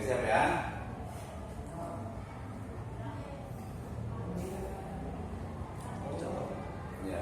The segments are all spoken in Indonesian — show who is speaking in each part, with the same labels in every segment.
Speaker 1: siap ya. Ya.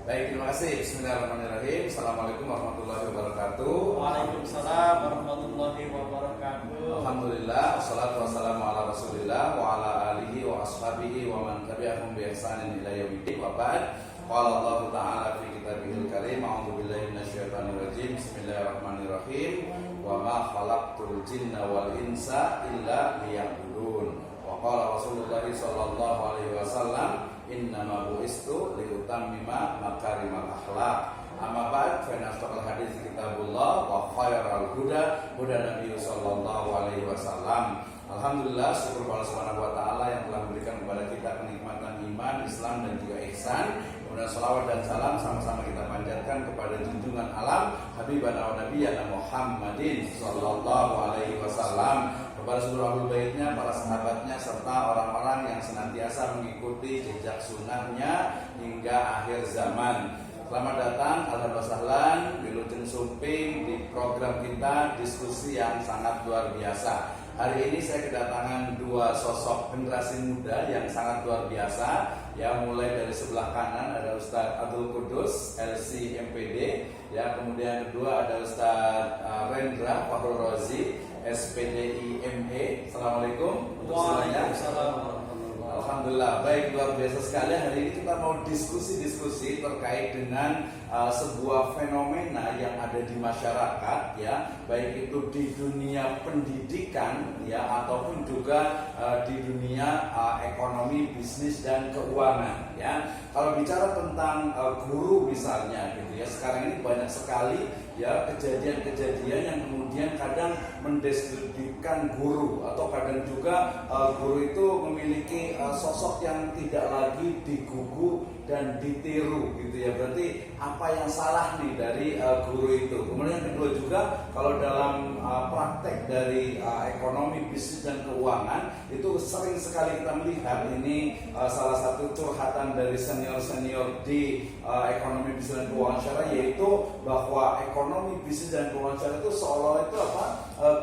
Speaker 1: Baik, terima kasih. Bismillahirrahmanirrahim. Assalamualaikum warahmatullahi wabarakatuh.
Speaker 2: Waalaikumsalam warahmatullahi wabarakatuh.
Speaker 1: Alhamdulillah, wassalatu wassalamu ala Rasulillah wa ala alihi wa ashabihi wa man tabi'ahum bi ihsanin ila yaumiddin. Wa ba'd. Qala Allah Ta'ala fi kitabihil karim, a'udzu billahi minasyaitonir rajim. Bismillahirrahmanirrahim. Wa ma khalaqtul jinna wal insa illa liya'budun. Wa qala Rasulullah sallallahu alaihi wasallam, innama bu'istu liutammima makarimal akhlaq. Amma ba'd, fa inna asdaqal hadits kitabullah wa khairal huda Nabi sallallahu alaihi wasallam. Alhamdulillah, syukur kepada Subhanahu wa taala yang telah memberikan kepada kita kenikmatan iman, Islam dan juga ihsan. Kemudian salawat dan salam sama-sama kita panjatkan kepada junjungan alam Habibana wa Nabiyana Muhammadin sallallahu alaihi wasallam, kepada seluruh ahlul baitnya, para sahabatnya, serta orang-orang yang senantiasa mengikuti jejak sunnahnya hingga akhir zaman. Selamat datang, ahlan wa sahlan, wilujeng sumping di program kita diskusi yang sangat luar biasa. Hari ini saya kedatangan dua sosok generasi muda yang sangat luar biasa. Ya, mulai dari sebelah kanan ada Ustadz Abdul Qudus, LC MPD. Ya, kemudian kedua ada Ustadz Rendra Fakhrul Razi, SPDI ME. Assalamualaikum.
Speaker 2: Waalaikumsalam.
Speaker 1: Alhamdulillah, baik, luar biasa sekali. Hari ini kita mau diskusi terkait dengan sebuah fenomena yang ada di masyarakat, ya, baik itu di dunia pendidikan, ya, ataupun juga di dunia ekonomi, bisnis dan keuangan, ya. Kalau bicara tentang guru misalnya, gitu ya, sekarang ini banyak sekali, ya, kejadian-kejadian yang kemudian kadang mendiskreditkan guru, atau kadang juga guru itu memiliki sosok yang tidak lagi digugu dan ditiru, gitu ya. Berarti apa yang salah nih dari guru itu? Kemudian yang kedua juga, kalau dalam praktek dari ekonomi, bisnis dan keuangan, itu sering sekali kita melihat ini salah satu curhatan dari senior-senior di ekonomi, bisnis dan keuangan syariah, yaitu bahwa ekonomi, bisnis dan keuangan syariah itu seolah-olah itu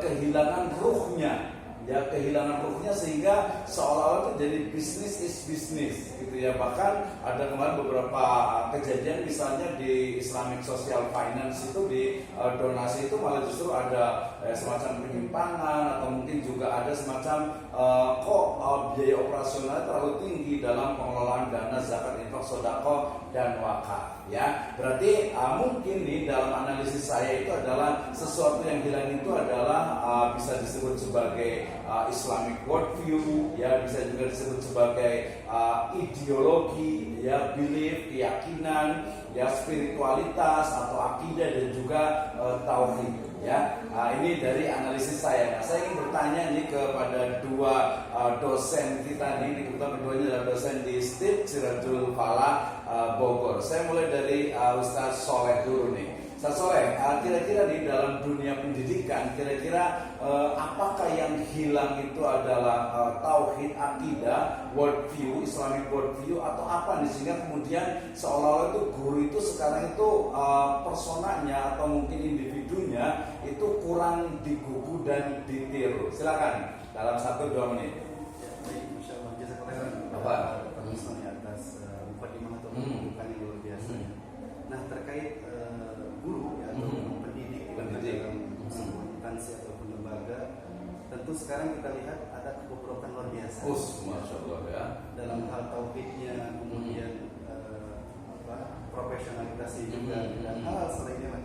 Speaker 1: kehilangan ruhnya. Ya, kehilangan ruhnya, sehingga seolah-olah itu jadi bisnis is bisnis, gitu ya. Bahkan ada kemarin beberapa kejadian, misalnya di Islamic Social Finance itu, di donasi itu malah justru ada semacam penyimpangan, atau mungkin juga ada semacam biaya operasional terlalu tinggi dalam pengelolaan dana zakat, infak, sedekah dan wakaf, ya. Berarti mungkin nih dalam analisis saya itu adalah sesuatu yang hilang itu adalah bisa disebut sebagai Islamic worldview, ya, bisa juga disebut sebagai ideologi, ya, belief, keyakinan, ya, spiritualitas atau akidah dan juga tauhid, ya. Ini dari analisis saya. Nah, saya ingin bertanya nih kepada dua dosen kita nih, kebetulan keduanya adalah dosen di STIP Siratul Falah Bogor. Saya mulai dari Ustadz Soleh dulu nih. Ustadz Soleh, kira-kira di dalam dunia pendidikan, kira-kira apakah yang hilang itu adalah tauhid, akidah, worldview, Islamic worldview, atau apa nih, sehingga kemudian seolah-olah itu guru itu sekarang itu personanya atau mungkin individunya itu kurang digugu dan ditiru? Silakan dalam 1-2 menit.
Speaker 2: Ya, baik, insyaallah. Jazakallahu
Speaker 1: Apa?
Speaker 2: khairan atas mukadimah atau pembukaan yang luar biasa. Nah, terkait guru, ya, atau pendidik dalam instansi ataupun lembaga, tentu sekarang kita lihat ada kebobrokan luar biasa.
Speaker 1: Masya Allah, ya.
Speaker 2: Dalam hal tauhidnya, kemudian profesionalitasnya juga, dan hal selainnya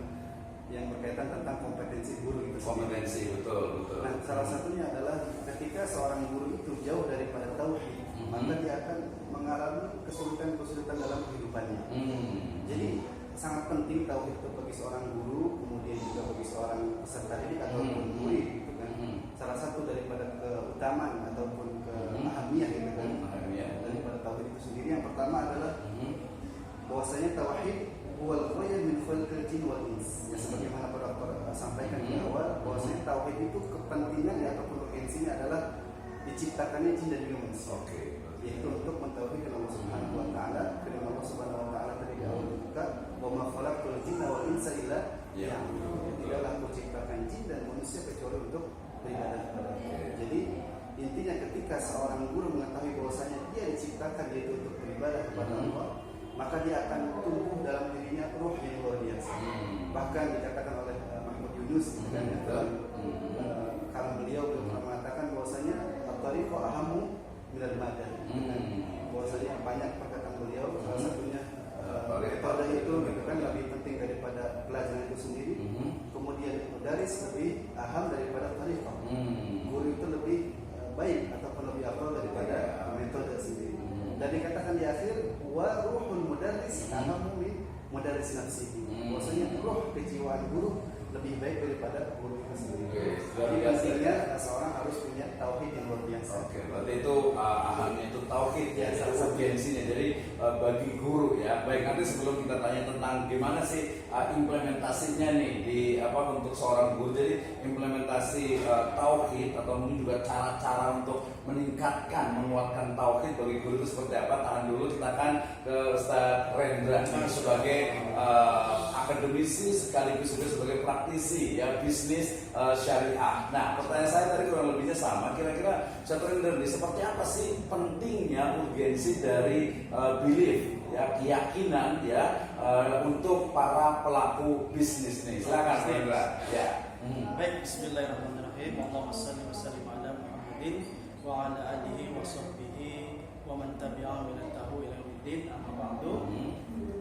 Speaker 2: yang berkaitan tentang kompetensi guru itu
Speaker 1: Kompetensi, betul.
Speaker 2: Nah, salah satunya adalah ketika seorang guru itu jauh daripada tauhid, maka dia akan mengalami kesulitan-kesulitan dalam kehidupannya. Jadi sangat penting tauhid itu bagi seorang guru, kemudian juga bagi seorang peserta didik ataupun murid, gitu kan. Salah satu daripada keutamaan ataupun keahamiah, gitu kan, daripada tauhid itu sendiri, yang pertama adalah bahwasanya tauhid wal khayr min khalqil jin wal ins. Ya, sebagaimana pada sampaikan di awal, bahwasanya tauhid itu kepentingan ataupun urgensinya adalah diciptakannya jin dan juga manusia. Yaitu untuk mentauhidkan Allah Subhanahu wa taala. Firman Allah Subhanahu wa taala tadi di awal buka, "Wa ma khalaqtul jinna wal insa illa liya'budun." Tidaklah aku ciptakan jin dan manusia kecuali untuk beribadah kepada Allah. Jadi intinya ketika seorang guru mengetahui bahwasanya dia diciptakan yaitu untuk beribadah kepada Allah, maka dia akan tumbuh dalam dirinya ruh yang luar biasa. Bahkan dikatakan oleh Mahmud Yunus kalau beliau pernah mengatakan bahwasanya at-tariqu ahammu minal madan. Bahwasanya banyak perkataan beliau, salah satunya metode itu kan lebih penting daripada pelajaran itu sendiri. Kemudian mudaris lebih aham daripada tariqah. Guru itu lebih baik ataupun lebih afdal daripada metode sendiri. Dan dikatakan di akhir wa ruhul mudarris ahammu min mudarris nafsihi. Bahwasanya ruh kejiwaan guru lebih baik daripada guru itu sendiri. Jadi pastinya seorang harus punya tauhid yang luar biasa.
Speaker 1: Oke, berarti itu ahamnya itu tauhid ya, urgensinya. Jadi bagi guru ya. Baik, nanti sebelum kita tanya tentang gimana sih implementasinya nih di untuk seorang guru. Jadi implementasi tauhid atau mungkin juga cara-cara untuk meningkatkan, menguatkan tauhid bagi guru itu seperti apa? Tahan dulu, kita akan ke Ustaz Rendra sebagai akademisi sekaligus juga sebagai praktisi ya bisnis syariah. Nah, pertanyaan saya tadi kurang lebihnya sama. Kira-kira Ustaz Rendra seperti apa sih pentingnya urgensi dari belief ya, keyakinan ya untuk para pelaku bisnis nih? Silakan Rendra. Ya.
Speaker 3: Baik, bismillahirrahmanirrahim. Allahumma shalli wa sallim ala Muhammadin wa ala alihi wa sahbihi wa man tabi'ahum ila tahu ila yaumiddin. Amma ba'du.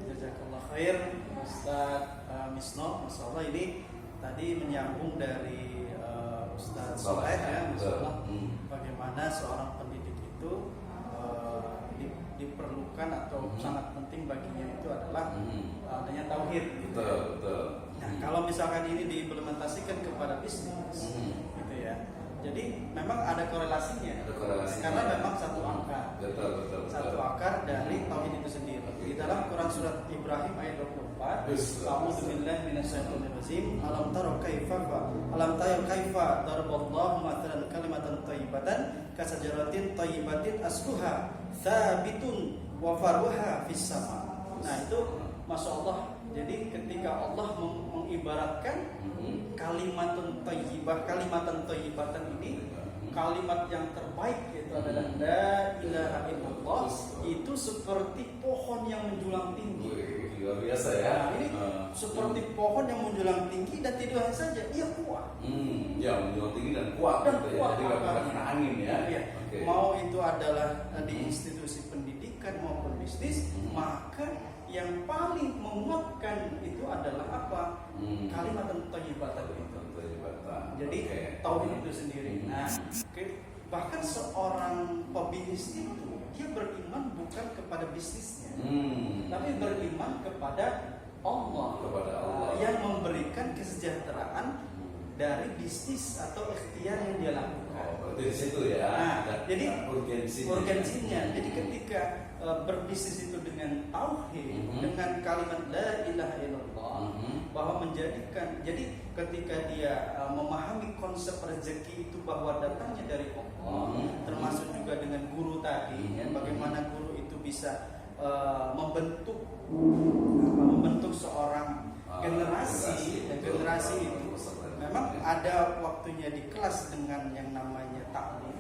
Speaker 3: Jazakallah khair Ustaz Misno. Masyaallah ini tadi menyambung dari Ustaz Soleh ya, masalah bagaimana seorang pendidik itu diperlukan atau sangat penting baginya itu adalah adanya tauhid.
Speaker 1: Betul.
Speaker 3: Nah, kalau misalkan ini diimplementasikan kepada bisnis, gitu ya. Jadi memang ada korelasinya. Karena memang satu akar.
Speaker 1: Betul.
Speaker 3: Satu akar dari tauhid itu sendiri. Di dalam Quran surat Ibrahim ayat 24, A'udzu billahi minasyaitonir rajim. Alam tara kaifa daraballahu mathalan kalimatan thayyibatan kasajaratin thayyibatin asluha tsabitun wa faruha fis sama. Nah, itu Masya Allah. Jadi ketika Allah mengibaratkan kalimatan thayyibatan ini, kalimat yang terbaik yaitu adalah la ilaha illallah, itu seperti pohon yang menjulang tinggi.
Speaker 1: Luar biasa ya.
Speaker 3: Nah, ini seperti pohon yang menjulang tinggi dan tidak hanya saja, ia kuat.
Speaker 1: Ya, menjulang tinggi dan kuat. Gitu ya. Jadi nggak pernah kena angin ya.
Speaker 3: Iya.
Speaker 1: Okay.
Speaker 3: Mau itu adalah di institusi pendidikan maupun bisnis, maka yang paling menguatkan itu adalah apa? Kalimat thayyibatan itu. Jadi tauhid itu sendiri. Nah, bahkan seorang pebisnis itu dia beriman bukan kepada bisnisnya, tapi beriman kepada Allah, yang memberikan kesejahteraan dari bisnis atau ikhtiar yang dia lakukan.
Speaker 1: Berarti di situ ya.
Speaker 3: Nah, jadi urgensinya.
Speaker 1: Hmm.
Speaker 3: Jadi ketika berbisnis itu dengan tauhid, dengan kalimat la ilaha illallah, bahwa menjadikan, jadi ketika dia memahami konsep rezeki itu bahwa datangnya dari Allah, termasuk juga dengan guru tadi, ya, bagaimana guru itu bisa membentuk seorang generasi itu. Memang ada waktunya di kelas dengan yang namanya taklim,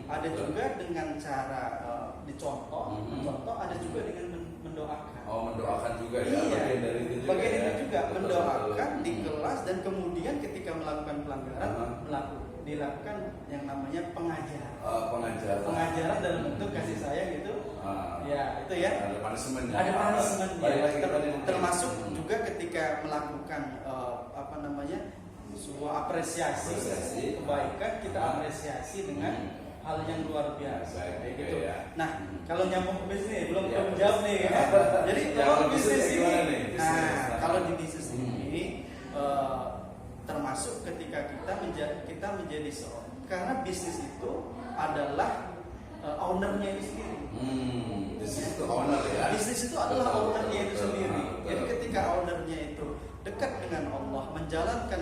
Speaker 3: ada juga dengan cara dicontoh, ada juga dengan mendoakan.
Speaker 1: Mendoakan juga ya.
Speaker 3: Iya. Bagian itu juga
Speaker 1: Betul,
Speaker 3: mendoakan di kelas, dan kemudian ketika melakukan pelanggaran dilakukan yang namanya pengajaran. Pengajaran dalam bentuk kasih sayang itu. Ya, itu ya.
Speaker 1: Ada punishment.
Speaker 3: Ada punishment. Termasuk juga ketika melakukan sebuah apresiasi kebaikan, kita apresiasi dengan hal yang luar biasa. Kayak gitu. Nah, kalau nyambung ke bisnis belum jawab nih. Jadi kalau bisnis ini, kalau di bisnis ini termasuk ketika kita menjadi seorang, karena bisnis itu adalah ownernya itu sendiri.
Speaker 1: Bisnis itu owner ya.
Speaker 3: Bisnis itu adalah ownernya itu sendiri. Jadi ketika ownernya itu dekat dengan Allah, menjalankan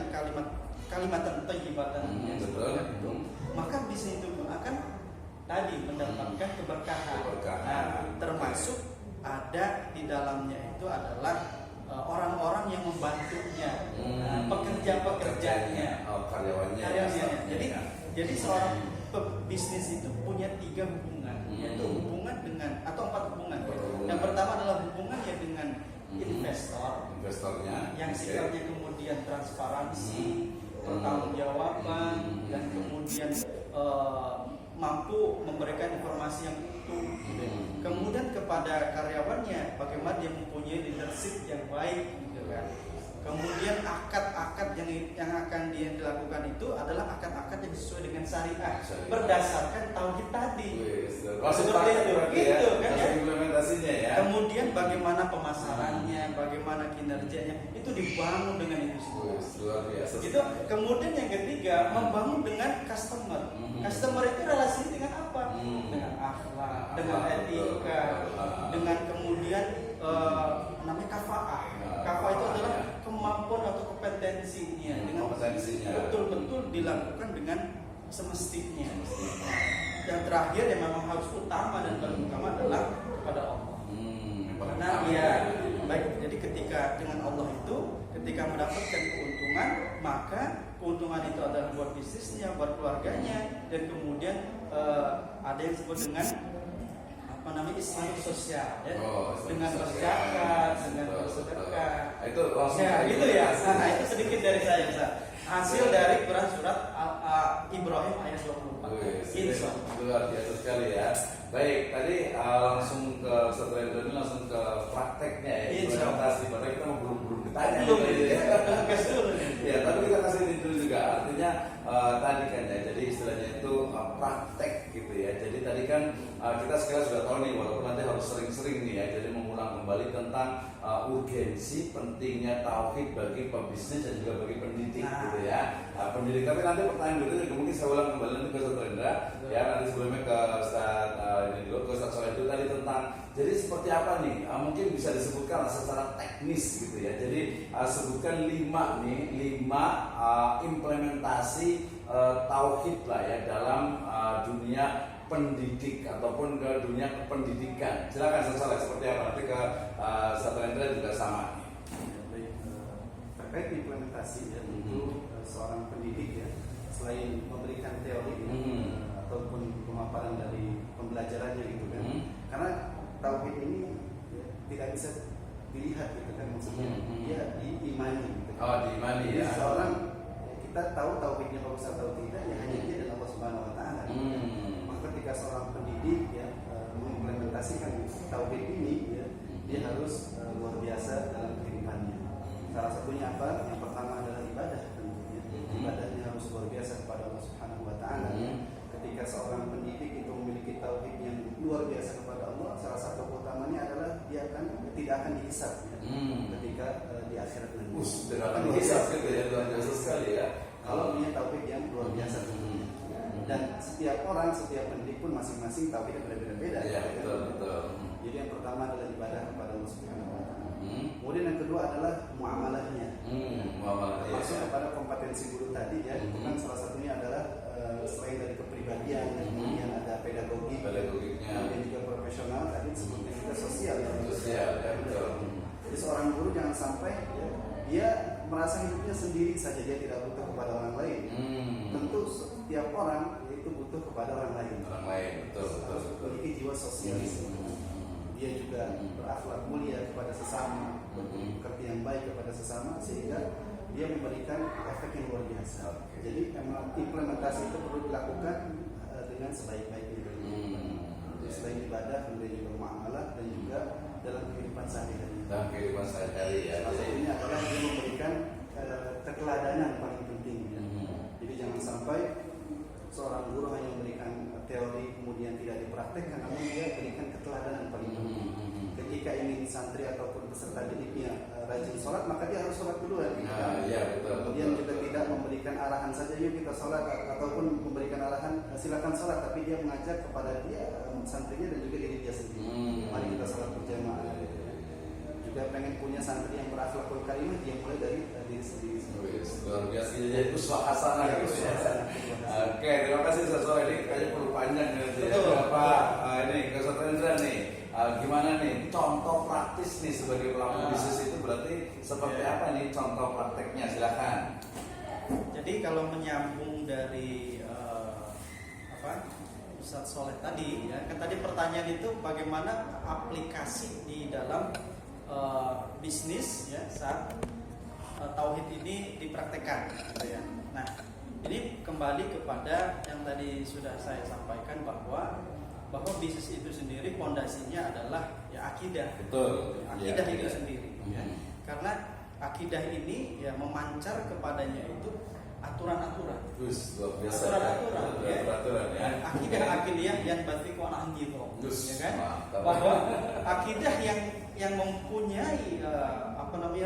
Speaker 3: kalimatan thayyibatan yang sebenarnya itu, maka bisnis itu pun akan tadi mendapatkan keberkahan. Nah, termasuk ada di dalamnya itu adalah orang-orang yang membantunya, pekerja-pekerjanya,
Speaker 1: karyawannya.
Speaker 3: Jadi Jadi seorang pebisnis itu punya 3 hubungan, yaitu hubungan dengan atau 4 hubungan. Yang pertama adalah hubungannya dengan investornya, yang sifatnya kemudian transparansi, pertanggungjawaban, dan kemudian mampu memberikan informasi yang utuh. Kemudian kepada karyawannya, bagaimana dia mempunyai leadership yang baik, gitu kan. Kemudian akad-akad yang akan dia dilakukan itu adalah akad-akad yang sesuai dengan syariah berdasarkan tauhid tadi. Seperti itu, gitu kan ya.
Speaker 1: Implementasinya ya.
Speaker 3: Kemudian bagaimana pemasarannya, bagaimana kinerjanya, itu dibangun dengan itu semua.
Speaker 1: Luar biasa.
Speaker 3: Gitu. Kemudian yang ketiga, membangun dengan customer. Customer itu relasi dengan apa? Dengan akhlak, dengan etika, dengan kemudian namanya kafaah. Kafaah itu adalah kemampuan atau kompetensinya, dengan betul-betul dilakukan dengan semestinya. Yang terakhir yang memang harus utama dan paling utama adalah kepada Allah. Karena ya baik, jadi ketika dengan Allah itu, ketika mendapatkan keuntungan, maka keuntungan itu adalah buat bisnisnya, buat keluarganya, dan kemudian ada yang disebut dengan Islam sosial ya. Dengan berzakat, dengan bersedekah.
Speaker 1: Itu langsung
Speaker 3: ya, gitu ya. Nah, itu sedikit dari saya, Ustaz. Hasil dari Quran surat Ibrahim ayat 24. Insya Allah.
Speaker 1: Luar biasa sekali ya. Baik, tadi langsung ke setelah ini langsung ke prakteknya ya. Implementasi. Padahal kita belum ditanya. Ya, tapi kita kasih ini dulu juga. Artinya tadi kan ya. Jadi istilahnya itu praktek gitu ya. Jadi tadi kan kita sekarang sudah tahu nih, walaupun nanti harus sering-sering nih ya. Jadi mengulang kembali tentang urgensi pentingnya tauhid bagi pebisnis dan juga bagi pendidik gitu ya. Pendidik, tapi nanti pertanyaan berikutnya mungkin saya ulang kembali nanti ke Ustaz Rendra ya. Nanti sebelumnya ke Ustaz ini dulu, ke Ustaz Soleh itu tadi tentang jadi seperti apa nih? Mungkin bisa disebutkan secara teknis gitu ya. Jadi sebutkan 5 implementasi tauhid lah ya dalam dunia pendidik ataupun ke dunia pendidikan. Silakan Ustaz Soleh, seperti apa? Nanti ke Ustaz Rendra juga sama nih.
Speaker 2: Terkait implementasi ya, tentu seorang pendidik ya, selain memberikan teori ataupun pemaparan dari pembelajarannya gitu kan, karena tauhid ini ya, tidak bisa dilihat gitu kan, maksudnya dia diimani gitu kan.
Speaker 1: Diimani ya.
Speaker 2: Seorang kita tahu tauhidnya bagus atau tidak ya hanya dia dan Allah Subhanahu Wa Taala. Maka ketika seorang pendidik ya mengimplementasikan tauhid ini ya, dia harus luar biasa dalam kehidupannya. Salah satunya apa? Yang pertama adalah ibadah tentunya. Ibadahnya harus luar biasa kepada Allah Subhanahu Wa Taala. Ketika seorang pendidik itu memiliki tauhid yang luar biasa kepada Allah, salah satu utamanya adalah dia tidak akan dihisab ya, ketika di akhirat nanti.
Speaker 1: Tidak akan dihisab gitu ya, luar biasa sekali ya.
Speaker 2: Kalau punya tauhid yang luar biasa tentunya. Dan setiap orang, setiap pendidik pun masing-masing tauhidnya berbeda-beda.
Speaker 1: Iya, betul.
Speaker 2: Jadi yang pertama adalah ibadah kepada Allah Subhanahu Wa Taala. Kemudian yang kedua adalah muamalahnya. Masuk kepada kompetensi guru tadi ya. Itu kan salah satunya adalah selain dari kepribadian, kemudian ada pedagogiknya, dan juga profesional tadi sebutnya juga sosial ya. Jadi seorang guru jangan sampai ya, dia merasa hidupnya sendiri saja, dia tidak butuh kepada orang lain. Tentu setiap orang itu butuh kepada orang lain.
Speaker 1: Betul.
Speaker 2: Memiliki jiwa sosialisme. Dia juga berakhlak mulia kepada sesama, bekerja yang baik kepada sesama, sehingga dia memberikan efek yang luar biasa. Jadi memang implementasi itu perlu dilakukan dengan sebaik-baiknya. Selain ibadah, kemudian juga muamalah dan juga dalam kehidupan sehari-hari.
Speaker 1: Ya.
Speaker 2: Salah satunya adalah dia memberikan keteladanan paling penting. Ya. Jadi jangan sampai seorang guru hanya memberikan teori kemudian tidak dipraktekkan, namun dia berikan keteladanan paling penting. Ketika ingin santri ataupun peserta didiknya rajin sholat, maka dia harus sholat dulu ya. Kemudian juga tidak memberikan arahan saja, yuk kita sholat, ataupun memberikan arahan silakan sholat, tapi dia mengajak kepada dia santrinya dan juga diri dia sendiri. Mari kita sholat berjamaah. Juga pengen punya santri yang berakhlakul karimah, dia mulai dari diri sendiri.
Speaker 1: Luar biasa, jadi uswah hasanah gitu ya. Oke, terima kasih Ustaz Soleh. Ini kayaknya perlu panjang gitu ya. Ini ke Ustaz Rendra nih. Gimana nih contoh praktis nih sebagai pelaku bisnis itu berarti seperti apa nih contoh prakteknya? Silakan.
Speaker 3: Jadi kalau menyambung dari Ustadz Soleh tadi ya, kan tadi pertanyaan itu bagaimana aplikasi di dalam bisnis ya saat tauhid ini dipraktekkan gitu ya. Nah, ini kembali kepada yang tadi sudah saya sampaikan bahwa bisnis itu sendiri pondasinya adalah ya akidah.
Speaker 1: Betul.
Speaker 3: Akidah
Speaker 1: Ya,
Speaker 3: itu
Speaker 1: akidah.
Speaker 3: sendiri. Ya. Karena akidah ini ya memancar kepadanya itu aturan-aturan.
Speaker 1: Terus luar biasa.
Speaker 3: Aturan-aturan, ya.
Speaker 1: Aturan ya.
Speaker 3: Akidah akiliyah yang batik wa gitu,
Speaker 1: Terus,
Speaker 3: ya kan?
Speaker 1: mantap.
Speaker 3: Bahwa akidah yang mempunyai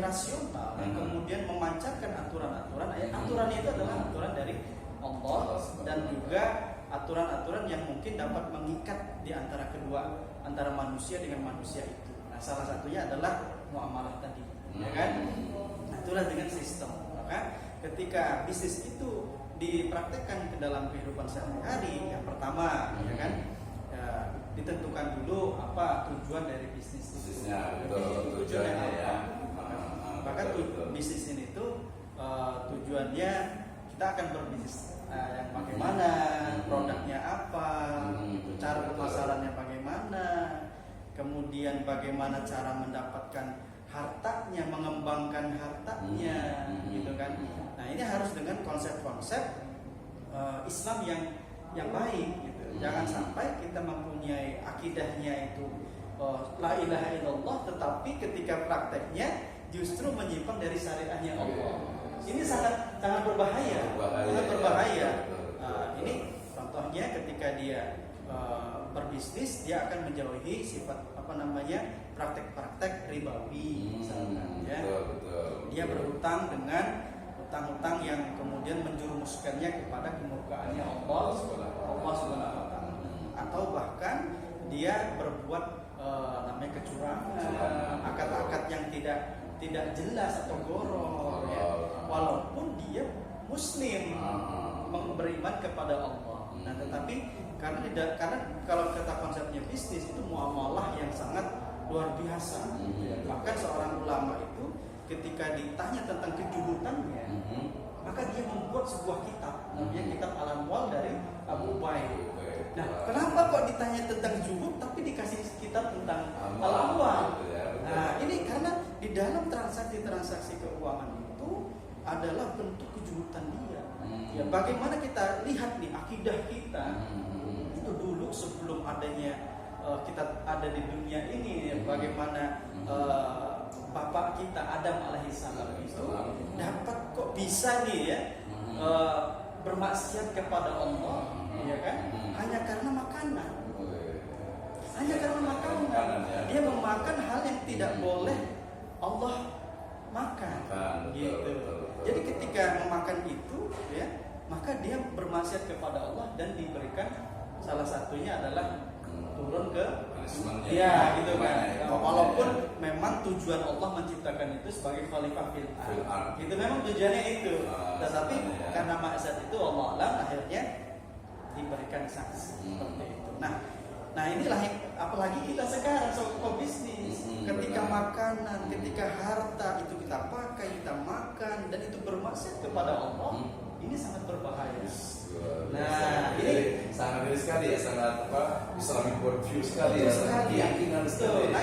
Speaker 3: rasional, yang kemudian memancarkan aturan-aturan. Aturan itu adalah aturan dari Allah dan juga aturan-aturan yang mungkin dapat mengikat di antara manusia dengan manusia itu. Nah, salah satunya adalah muamalah tadi, ya kan? Nah, itulah dengan sistem. Maka ketika bisnis itu dipraktekkan ke dalam kehidupan sehari-hari, yang pertama, ya kan, ditentukan dulu apa tujuan dari
Speaker 1: Bisnisnya, betul,
Speaker 3: tujuannya
Speaker 1: tujuannya
Speaker 3: apa.
Speaker 1: ya.
Speaker 3: Bahkan
Speaker 1: Betul.
Speaker 3: bisnis ini tuh tujuannya kita akan berbisnis yang bagaimana, produknya apa, cara pemasarannya bagaimana, kemudian bagaimana cara mendapatkan hartanya, mengembangkan hartanya, gitu kan. Nah, ini harus dengan konsep-konsep Islam yang baik, gitu. Jangan sampai kita mempunyai akidahnya itu la ilaha illallah, tetapi ketika prakteknya justru menyimpang dari syariahnya Allah. Ini sangat berbahaya. Sangat berbahaya. Ini contohnya ketika dia berbisnis, dia akan menjauhi sifat praktek-praktek ribawi misalkan ya. Dia berhutang dengan hutang-hutang yang kemudian menjerumuskannya kepada kemurkaannya Allah Subhanahu wa taala. Atau bahkan dia berbuat namanya kecurangan, akad-akad yang tidak jelas atau goro ya. Walaupun dia muslim, beriman kepada Allah. Nah, tetapi karena kalau kata konsepnya bisnis itu muamalah yang sangat luar biasa. Bahkan seorang ulama itu ketika ditanya tentang kejuhutannya, maka dia membuat sebuah kitab, namanya Kitab Al-Amwal dari Abu Ubaid. Nah, kenapa kok ditanya tentang zuhud tapi dikasih kitab tentang Al-Amwal? Nah, ini karena di dalam transaksi keuangan itu adalah bentuk kejuhutan dia. Ya, bagaimana kita lihat nih akidah kita itu dulu sebelum adanya kita ada di dunia ini, bagaimana bapak kita Adam alaihissalam itu dapat kok bisa nih ya bermaksiat kepada Allah, ya kan? Hanya karena makanan. Hanya karena makanan. Dia memakan hal yang tidak boleh Allah makan. Gitu. Jadi ketika memakan itu, ya, maka dia bermaksiat kepada Allah dan diberikan salah satunya adalah turun ke ya gitu kan. Walaupun memang tujuan Allah menciptakan itu sebagai khalifah fil ard. Itu memang tujuannya itu. Tetapi karena maksiat itu Allah alam akhirnya diberikan sanksi seperti itu. Nah inilah yang apalagi kita sekarang soal bisnis, ketika makanan, ketika harta itu kita pakai, kita makan dan itu bermaksud kepada Allah, ini sangat berbahaya. Nah, ini
Speaker 1: sangat sekali ya, sangat Islamic worldview sekali ya, keyakinan sekali.
Speaker 3: Nah,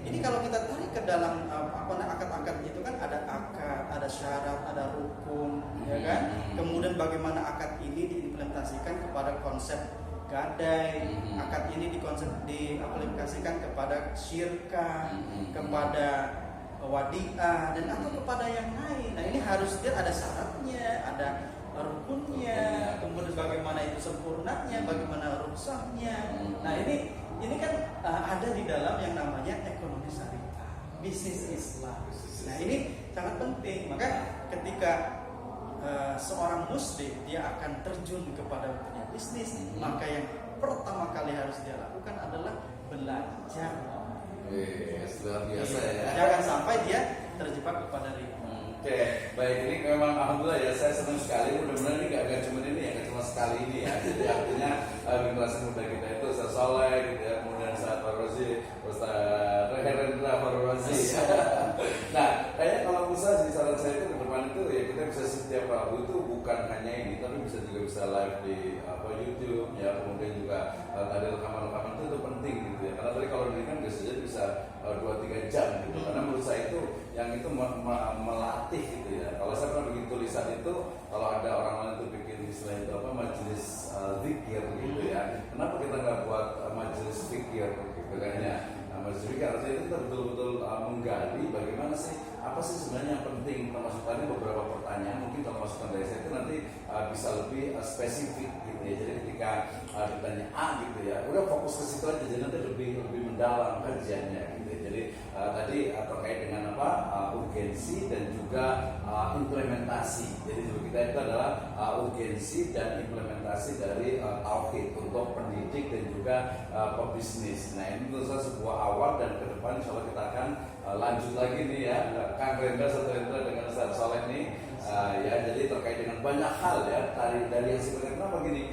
Speaker 3: ini kalau kita tarik ke dalam akad-akad itu kan ada akad, ada syarat, ada rukun, ya kan? Kemudian bagaimana akad ini diimplementasikan kepada konsep gadai, akad ini diaplikasikan kepada syirkah, kepada wadiah dan atau kepada yang lain. Nah, ini harus dia ada syaratnya, ada rukunnya, kemudian bagaimana itu sempurnanya, bagaimana ruksahnya. Nah, ini kan ada di dalam yang namanya ekonomi syariah, bisnis Islam. Nah, ini sangat penting. Maka ketika seorang muslim dia akan terjun kepada dunia bisnis, maka yang pertama kali harus dia lakukan adalah belajar.
Speaker 1: Luar biasa ya.
Speaker 3: Jangan sampai dia terjebak kepada riba.
Speaker 1: Oke, baik, ini memang alhamdulillah ya, saya senang sekali. Mudah-mudahan ini gak cuma ini ya, gak cuma sekali ini ya. Jadi artinya generasi muda kita itu Ustaz Soleh gitu ya, kemudian Ustaz Farozi, Ustaz Rendra Farozi. Nah, kayaknya kalau bisa sih saran saya itu ke depan itu ya kita bisa setiap Prabu itu bukan hanya ini, tapi bisa live di YouTube ya, kemudian juga ada rekaman-rekaman itu penting gitu ya. Karena tadi kalau ini kan bisa 2-3 jam gitu. Karena menurut saya itu yang itu melatih gitu ya. Kalau saya pernah bikin tulisan itu, kalau ada orang lain itu bikin istilah itu majelis zikir gitu ya. Kenapa kita nggak buat majelis fikir gitu kan ya? Majelis fikir artinya itu kita betul-betul menggali bagaimana sih, apa sih sebenarnya yang penting, termasuk tadi beberapa pertanyaan. Mungkin kalau masukan dari saya itu nanti bisa lebih spesifik gitu ya. Jadi ketika ditanya A gitu ya, udah fokus ke situ aja, jadi nanti lebih mendalam kajiannya gitu ya. Jadi tadi terkait dengan urgensi dan juga implementasi. Jadi kita itu adalah urgensi dan implementasi dari tauhid untuk pendidik dan juga pebisnis. Nah ini menurut saya sebuah awal, dan ke depan insya Allah kita akan lanjut lagi nih ya, Kang Rendra satu Rendra dengan Ustaz Soleh nih ya. Jadi terkait dengan banyak hal ya, dari yang sifatnya kenapa gini,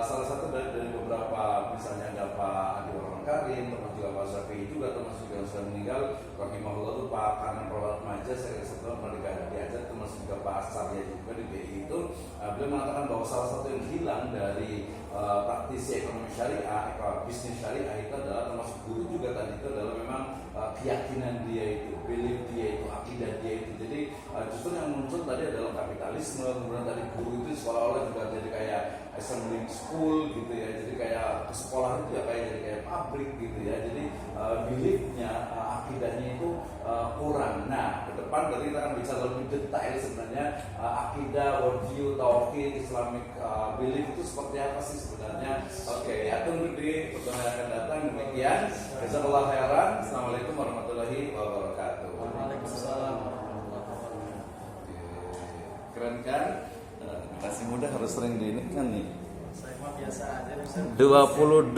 Speaker 1: salah satu dari beberapa, misalnya ada Pak Adi Warman Karim, termasuk juga Pak Syafi'i juga, termasuk yang sudah meninggal rahimahullah itu Pak Karnan Perawat Maja, saya setelah pernah diajar, termasuk juga Pak Asarya juga di BI itu, beliau mengatakan bahwa salah satu yang hilang dari praktisi ekonomi syariah, bisnis syariah itu adalah, termasuk guru juga tadi, itu adalah memang keyakinan dia itu, belief dia itu, akidah dia itu. Jadi justru yang muncul tadi adalah kapitalisme, kemudian tadi guru itu seolah-olah juga jadi kayak assembling school gitu ya, jadi kayak ke sekolah itu ya jadi kayak pabrik gitu ya. Jadi beliefnya, akidahnya itu kurang. Nah, ke depan berarti kita akan bicara lebih detail sebenarnya akidah, worldview, tauhid, Islamic belief itu seperti apa sih sebenarnya. Oke, ya tunggu di pertemuan yang akan datang. Demikian, jazakallahu khairan. Assalamualaikum warahmatullahi wabarakatuh.
Speaker 3: Waalaikumsalam warahmatullahi wabarakatuh.
Speaker 1: Keren kan? Masih muda harus sering di ini kan nih.
Speaker 3: Saya mah biasa aja.
Speaker 1: 22